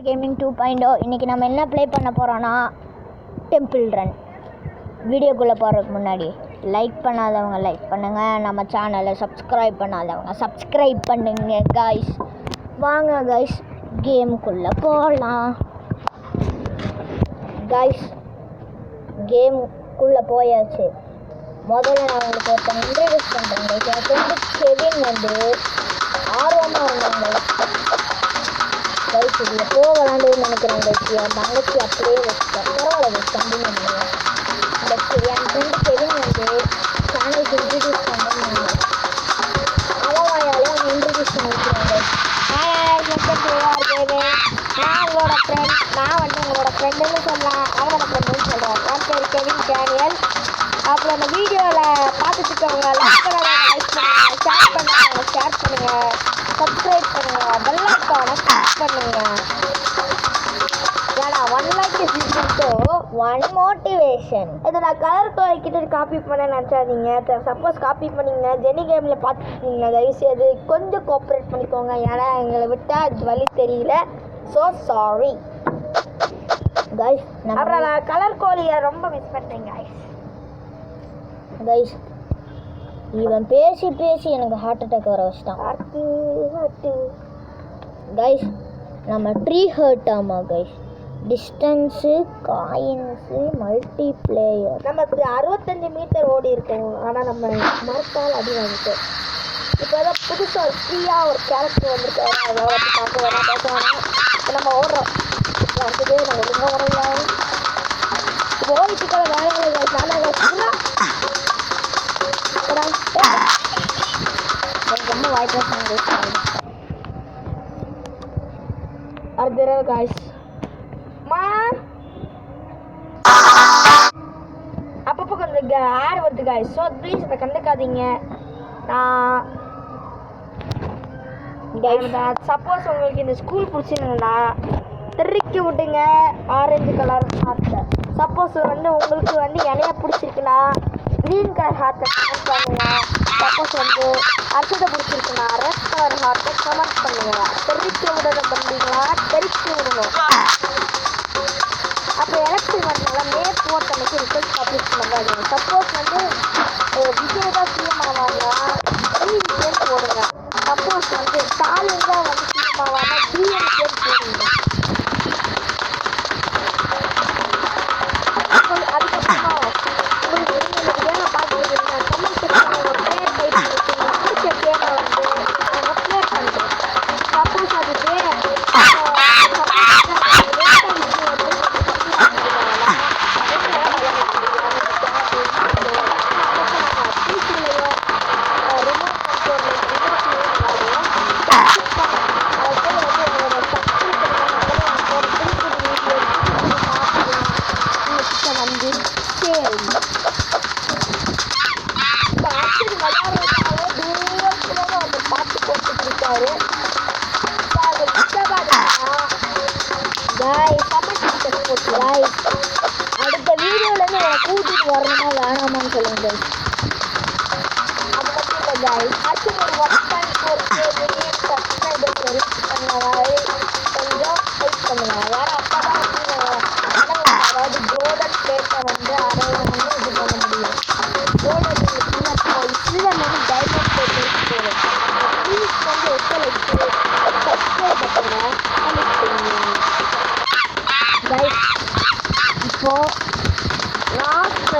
Gaming 2.0 இன்றைக்கி நம்ம என்ன ப்ளே பண்ண போகிறோன்னா டெம்பிள் ரன். வீடியோக்குள்ளே போகிறதுக்கு முன்னாடி லைக் பண்ணாதவங்க லைக் பண்ணுங்கள், நம்ம சேனலை சப்ஸ்கிரைப் பண்ணாதவங்க சப்ஸ்கிரைப் பண்ணுங்க காய்ஸ். வாங்க காய்ஸ், கேமுக்குள்ளே போகலாம் காய்ஸ். கேமுக்குள்ளே போயாச்சு. முதல்ல நான் உங்களுக்கு ஒருத்தன் இன்ட்ரடியூஸ் பண்ணுறேன் காய்ஸ். என் ஃப்ரெண்டு கெவின் வந்து ஆர்வமாக இருந்தாங்க கைஸ். இதில் விளாண்டுன்னு நினைக்கிறேன் கைஸ். என் தங்கச்சி அப்படியே வச்சுட்டேன். பரவாயில்ல கைஸ், கண்டினியூ பண்ணுவேன். என் ஃப்ரெண்டு கெவின் வந்து சேனலுக்கு இன்ட்ரடியூஸ் பண்ணுறாங்க. அவன் இன்ட்ரடியூஸ் பண்ணி வைக்கிறாங்க. நான் உங்களோட ஃப்ரெண்ட். நான் வந்து உங்களோட ஃப்ரெண்டுன்னு சொல்லலாம், அவனோட ஃப்ரெண்டுன்னு சொல்கிறேன். என் பேர் கெவின் டேனியல். அப்புறம் அந்த வீடியோவில் பார்த்துட்டு இருக்கவங்க லைக் பண்ணாதவங்க லைக் பண்ணுங்கள், ஷேர் பண்ணுங்கள், சப்ஸ்கிரைப் பண்ணுங்கள், பெல் ஐகானை கிளிக் பண்ணுங்கள். ஏன்னா 1 like is equal to 1 motivation. இதை நான் கலர் கிட்ட காப்பி பண்ண நினச்சாதீங்க. சப்போஸ் காப்பி பண்ணிங்கன்னா ஜெனி கேமில் பார்த்துருக்கீங்க கைஸ், அது கொஞ்சம் கோஆப்ரேட் பண்ணிக்கோங்க. ஏன்னா எங்களை விட்டால் அது வழி தெரியல. So sorry guys. அப்புறம் நான் கலர் கோழியை ரொம்ப மிஸ் பண்ணேன் கைஸ். இவன் பேசி பேசி எனக்கு ஹார்ட் அட்டாக் வர வச்சிட்டான் கைஸ். நம்ம ட்ரீ ஹர்ட். ஆமாம் guys. Distance, coins, multi player. நமக்கு 65 மீட்டர் ஓடி இருக்கோம். ஆனால் நம்ம மரத்தால் அடி வாங்கிட்டோம். இப்போ ஏதோ புதுசாக ஒரு ஃப்ரீயாக ஒரு கேரக்டர் வந்திருக்காரு. அதை வச்சு பார்க்க வேணாம், பேச வேணாம். இப்போ நம்ம ஓடுறோம். அடுத்தது நம்ம ஒழுங்காக ஓடல. இப்போ ஓடிட்டுக்கிற வேலைகள் ரொம்ப வாய்ப்பு அடுத்த காய்ஸ். அப்பப்போ கொஞ்சம் ஆட் வருது காய்ஸ். ஸோ ப்ளீஸ் இதை கண்டுக்காதீங்க. சப்போஸ் உங்களுக்கு இந்த ஸ்கூல் பிடிச்சிருந்தா தெறிக்க விட்டுங்க ஆரஞ்சு கலர் ஹார்ட்டை. சப்போஸ் வந்து உங்களுக்கு வந்து இலைய பிடிச்சிருக்குன்னா க்ரீன் கலர் ஹார்ட்டை கமெண்ட் பண்ணுங்க. சப்போஸ் வந்து அர்ச்சத்தை பிடிச்சிருக்குன்னா ரெட் கலர் ஹார்ட்டை கமெண்ட் பண்ணுங்க. தெறிக்க விடணும் பண்ணுறீங்களா? தெறிக்க விடணும். அப்புறம் எலெக்ஷன் வரனால மே 4 அன்னைக்கு ரிசல்ட் பப்ளிஷ் பண்ணாங்க. சப்போஸ் வந்து விஜய் தான் சிஎம் ஆவாங்கன்னா சேர்த்து போடுங்க. சப்போஸ் வந்து ஸ்டாலின் தான் வந்து சிஎம் ஆவாங்கன்னா டிஎம் சேர்த்து போடுங்க. அதுக்கப்புறமா உங்களுக்கு நீங்கள் வேலை பார்த்துக்கிட்டீங்கன்னா கமெண்ட் செக்ஷனில் ஒரு பேர் டைப் பண்ணிட்டீங்கன்னா பிடிச்ச பேரை வந்து நாங்கள் ப்ளே பண்ணுறோம். சப்போஸ் அது அடுத்த வீடியோலேருந்து என்னை கூட்டிகிட்டு வரணுமா வேணாமான்னு சொல்லுங்க. அது மட்டும் இல்லை காய்ஸ், ஆக்சுவலி ஒரு 1.4K சப்ஸ்கிரைபர்ஸ் ரீச் பண்ண கொஞ்சம் ஹெல்ப் பண்ணுங்க. வேறு அப்போ தான் அதாவது கோல்டன் பிளேட்டை வந்து அரைவங்க இது பண்ண முடியும். கோல்டன் சில்வர் வந்து டைமண்ட் பிளேட் போகும். ப்ளீஸ் வந்து ஒத்துழைப்பு சப்ஸ்கிரைப் பண்ணுங்க. இப்போ லாஸ்ட்